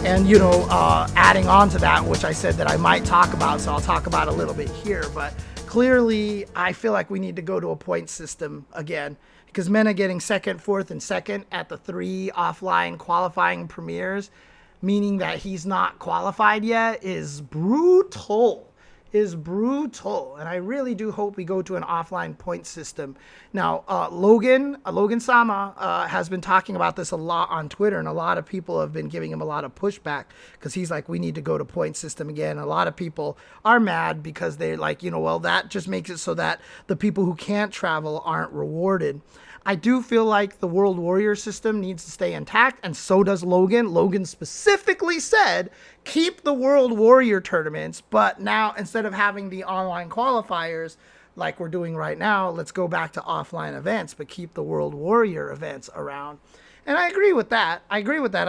And, adding on to that, which I said that I might talk about, so I'll talk about a little bit here. But clearly, I feel like we need to go to a point system again, because men are getting second, fourth, and second at the 3 offline qualifying premieres, meaning that he's not qualified yet, is brutal. And I really do hope we go to an offline point system. Now, Logan Sama has been talking about this a lot on Twitter, and a lot of people have been giving him a lot of pushback because he's like, we need to go to point system again. A lot of people are mad because they're like, well, that just makes it so that the people who can't travel aren't rewarded. I do feel like the World Warrior system needs to stay intact, and so does Logan. Logan specifically said, keep the World Warrior tournaments, but now instead of having the online qualifiers like we're doing right now, let's go back to offline events, but keep the World Warrior events around. And I agree with that. I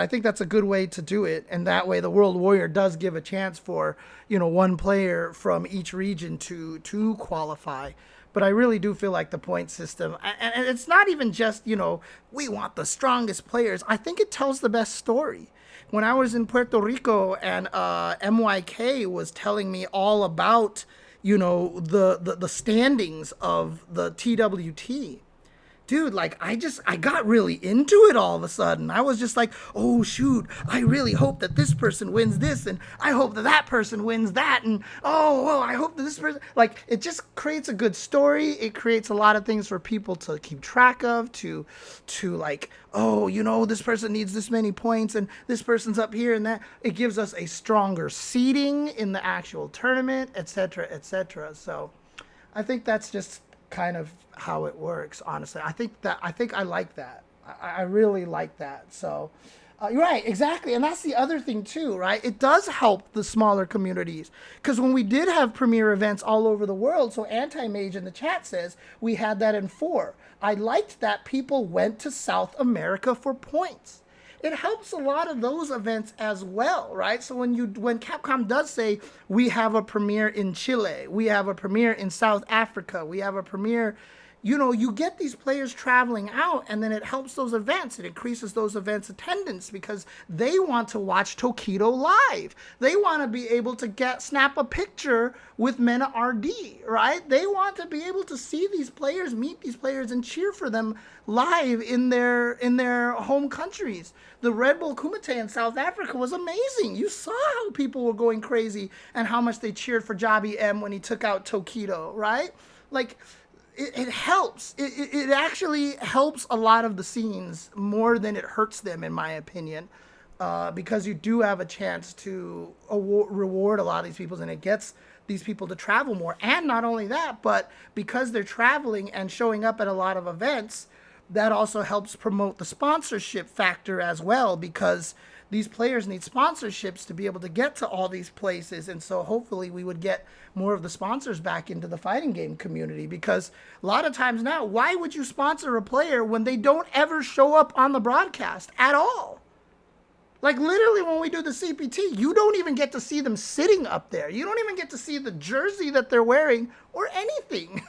think that's a good way to do it. And that way the World Warrior does give a chance for, one player from each region to qualify. But I really do feel like the point system, and it's not even just, we want the strongest players. I think it tells the best story. When I was in Puerto Rico and MYK was telling me all about, the standings of the TWT. Dude, like, I got really into it all of a sudden. I was just like, oh, shoot, I really hope that this person wins this, and I hope that that person wins that, and I hope that this person, like, it just creates a good story. It creates a lot of things for people to keep track of, to like, this person needs this many points, and this person's up here and that. It gives us a stronger seeding in the actual tournament, etc., etc. So I think that's just kind of how it works, honestly. I think I like that. I really like that. So you're right, exactly. And that's the other thing too, right? It does help the smaller communities, because when we did have premier events all over the world, so Anti-Mage in the chat says we had that in 4. I liked that people went to South America for points. It helps a lot of those events as well, right? So when Capcom does say we have a premiere in Chile, we have a premiere in South Africa, we have a premiere, you get these players traveling out, and then it helps those events. It increases those events' attendance because they want to watch Tokido live. They want to be able to snap a picture with Mena RD, right? They want to be able to see these players, meet these players, and cheer for them live in their home countries. The Red Bull Kumite in South Africa was amazing. You saw how people were going crazy and how much they cheered for Jabi M when he took out Tokido, right? Like, it helps. It actually helps a lot of the scenes more than it hurts them, in my opinion, because you do have a chance to reward a lot of these people, and it gets these people to travel more. And not only that, but because they're traveling and showing up at a lot of events, that also helps promote the sponsorship factor as well, because these players need sponsorships to be able to get to all these places. And so hopefully we would get more of the sponsors back into the fighting game community, because a lot of times now, why would you sponsor a player when they don't ever show up on the broadcast at all? Like, literally, when we do the CPT, you don't even get to see them sitting up there. You don't even get to see the jersey that they're wearing or anything.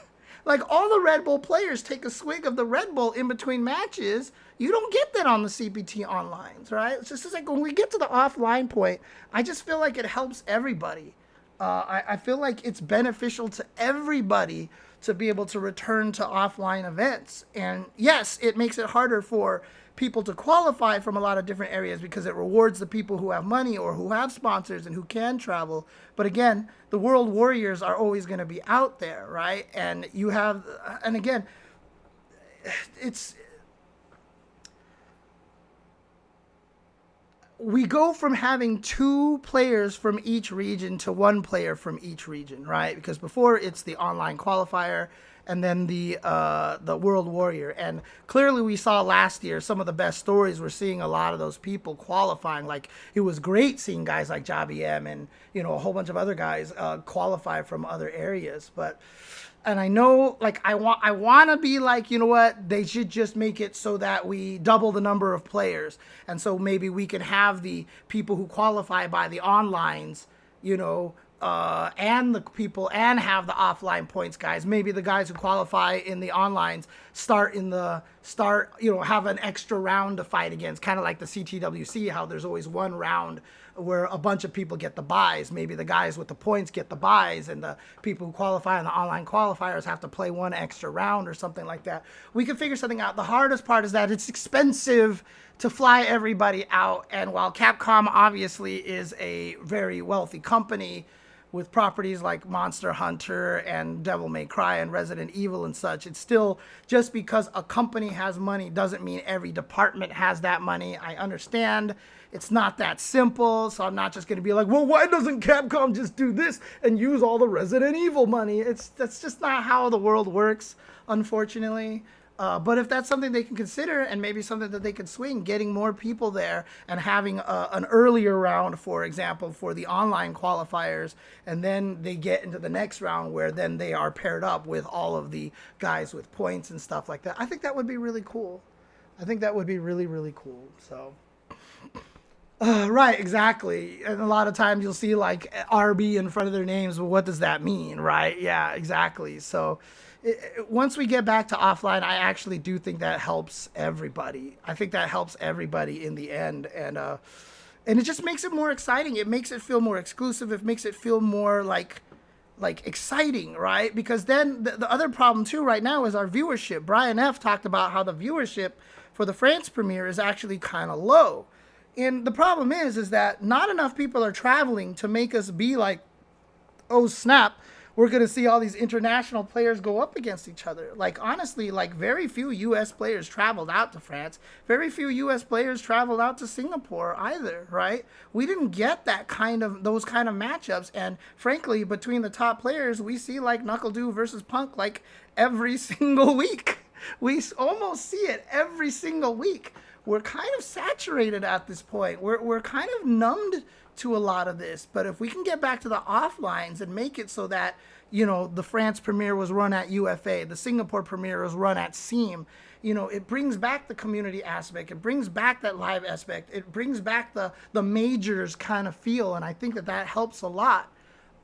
Like, all the Red Bull players take a swig of the Red Bull in between matches. You don't get that on the CPT onlines, right? It's just like when we get to the offline point, I just feel like it helps everybody. I feel like it's beneficial to everybody to be able to return to offline events. And yes, it makes it harder for people to qualify from a lot of different areas because it rewards the people who have money or who have sponsors and who can travel. But again, the World Warriors are always going to be out there, right? And you have, and again, we go from having 2 players from each region to 1 player from each region, right? Because before it's the online qualifier and then the World Warrior. And clearly we saw last year some of the best stories. We're seeing a lot of those people qualifying. Like, it was great seeing guys like Jabi M and, a whole bunch of other guys qualify from other areas. And I know, like, I want to be like, you know what, they should just make it so that we double the number of players. And so maybe we can have the people who qualify by the onlines, and the people and have the offline points guys. Maybe the guys who qualify in the onlines have an extra round to fight against, kind of like the CTWC, how there's always one round where a bunch of people get the buys. Maybe the guys with the points get the buys, and the people who qualify in the online qualifiers have to play one extra round or something like that. We can figure something out. The hardest part is that it's expensive to fly everybody out, and while Capcom obviously is a very wealthy company with properties like Monster Hunter and Devil May Cry and Resident Evil and such, it's still, just because a company has money doesn't mean every department has that money. I understand it's not that simple, so I'm not just going to be like, well, why doesn't Capcom just do this and use all the Resident Evil money? That's just not how the world works, unfortunately. But if that's something they can consider, and maybe something that they could swing, getting more people there and having an earlier round, for example, for the online qualifiers, and then they get into the next round where then they are paired up with all of the guys with points and stuff like that. I think that would be really cool. I think that would be really, really cool. So, right, exactly. And a lot of times you'll see like RB in front of their names. Well, what does that mean, right? Yeah, exactly. So once we get back to offline, I actually do think that helps everybody. I think that helps everybody in the end. And it just makes it more exciting. It makes it feel more exclusive. It makes it feel more like exciting, right? Because then the other problem too right now is our viewership. Brian F. talked about how the viewership for the France premiere is actually kind of low. And the problem is that not enough people are traveling to make us be like, oh snap, we're going to see all these international players go up against each other. Like, honestly, like very few U.S. players traveled out to France. Very few U.S. players traveled out to Singapore either, right? We didn't get those kind of matchups. And frankly, between the top players, we see like NuckleDu versus Punk like every single week. We almost see it every single week. We're kind of saturated at this point. We're kind of numbed to a lot of this. But if we can get back to the offlines and make it so that, you know, the France premiere was run at UFA, the Singapore premiere was run at SEAM, you know, it brings back the community aspect. It brings back that live aspect. It brings back the majors kind of feel. And I think that helps a lot.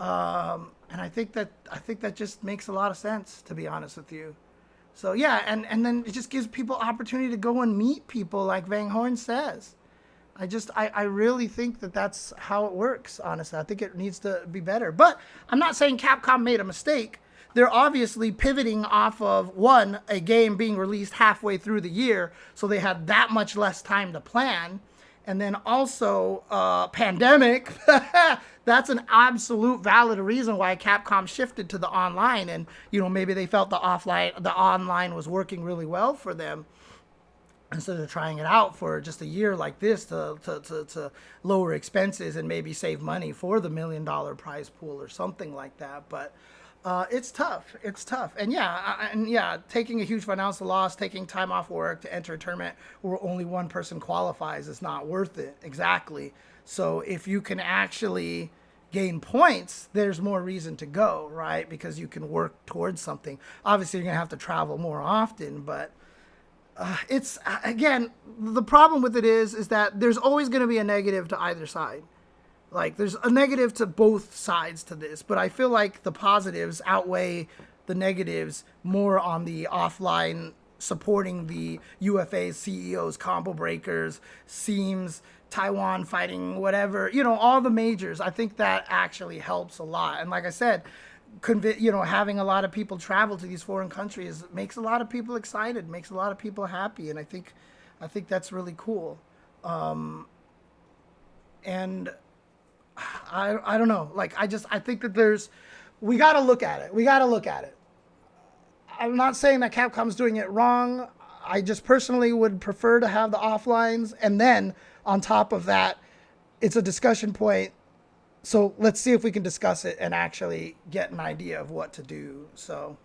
And I think that just makes a lot of sense, to be honest with you. So yeah, and then it just gives people opportunity to go and meet people, like Van Horn says. I really think that that's how it works, honestly. I think it needs to be better. But I'm not saying Capcom made a mistake. They're obviously pivoting off of, one, a game being released halfway through the year, so they had that much less time to plan. And then also, pandemic. That's an absolute valid reason why Capcom shifted to the online. And, you know, maybe they felt the online was working really well for them, instead of trying it out for just a year like this to lower expenses and maybe save money for the $1 million prize pool or something like that. But it's tough. It's tough. And yeah, taking a huge financial loss, taking time off work to enter a tournament where only one person qualifies is not worth it. Exactly. So if you can actually gain points, there's more reason to go, right? Because you can work towards something. Obviously, you're going to have to travel more often, but it's, again, the problem with it is that there's always going to be a negative to either side. Like, there's a negative to both sides to this, but I feel like the positives outweigh the negatives more on the offline, supporting the UFAs, CEOs, combo breakers, seams, Taiwan fighting, whatever, you know, all the majors. I think that actually helps a lot. And like I said, having a lot of people travel to these foreign countries makes a lot of people excited, makes a lot of people happy, and I think that's really cool. And I don't know, like I think that we got to look at it. I'm not saying that Capcom's doing it wrong. I just personally would prefer to have the offlines, and then on top of that, it's a discussion point. So let's see if we can discuss it and actually get an idea of what to do. So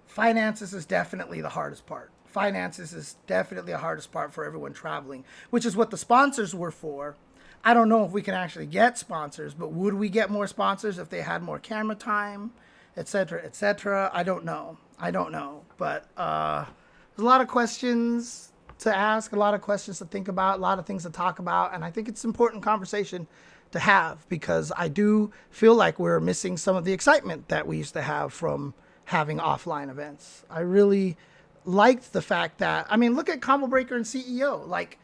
finances is definitely the hardest part. Finances is definitely the hardest part for everyone traveling, which is what the sponsors were for. I don't know if we can actually get sponsors, but would we get more sponsors if they had more camera time, et cetera, et cetera? I don't know. But there's a lot of questions to ask, a lot of questions to think about, a lot of things to talk about, and I think it's an important conversation to have, because I do feel like we're missing some of the excitement that we used to have from having offline events. I really liked the fact that, I mean, look at Combo Breaker and CEO. Like,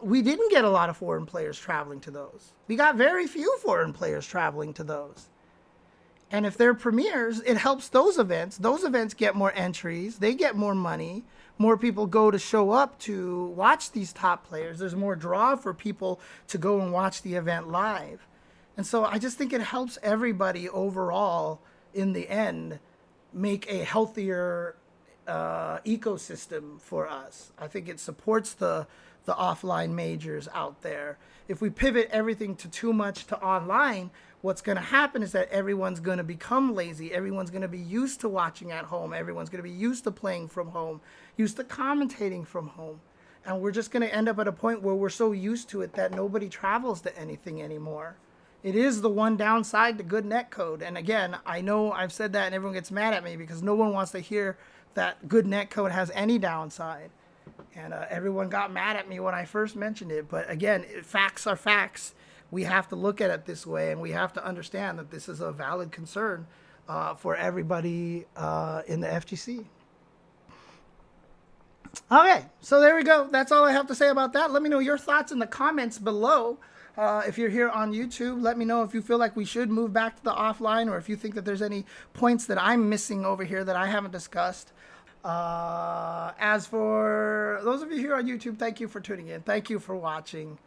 we didn't get a lot of foreign players traveling to those. We got very few foreign players traveling to those. And if they're premieres, it helps those events. Those events get more entries. They get more money. More people go to show up to watch these top players. There's more draw for people to go and watch the event live. And so I just think it helps everybody overall in the end make a healthier ecosystem for us. I think it supports the offline majors out there. If we pivot everything to too much to online, what's going to happen is that everyone's going to become lazy. Everyone's going to be used to watching at home. Everyone's going to be used to playing from home, used to commentating from home. And we're just going to end up at a point where we're so used to it that nobody travels to anything anymore. It is the one downside to good netcode. And again, I know I've said that and everyone gets mad at me because no one wants to hear that good netcode has any downside. And everyone got mad at me when I first mentioned it. But again, facts are facts. We have to look at it this way, and we have to understand that this is a valid concern for everybody in the FGC. Okay, so there we go. That's all I have to say about that. Let me know your thoughts in the comments below. If you're here on YouTube, let me know if you feel like we should move back to the offline, or if you think that there's any points that I'm missing over here that I haven't discussed. As for those of you here on YouTube, thank you for tuning in. Thank you for watching.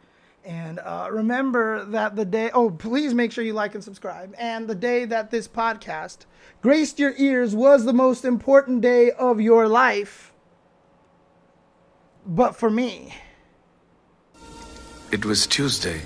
And remember that the day, please make sure you like and subscribe. And the day that this podcast graced your ears was the most important day of your life. But for me, it was Tuesday.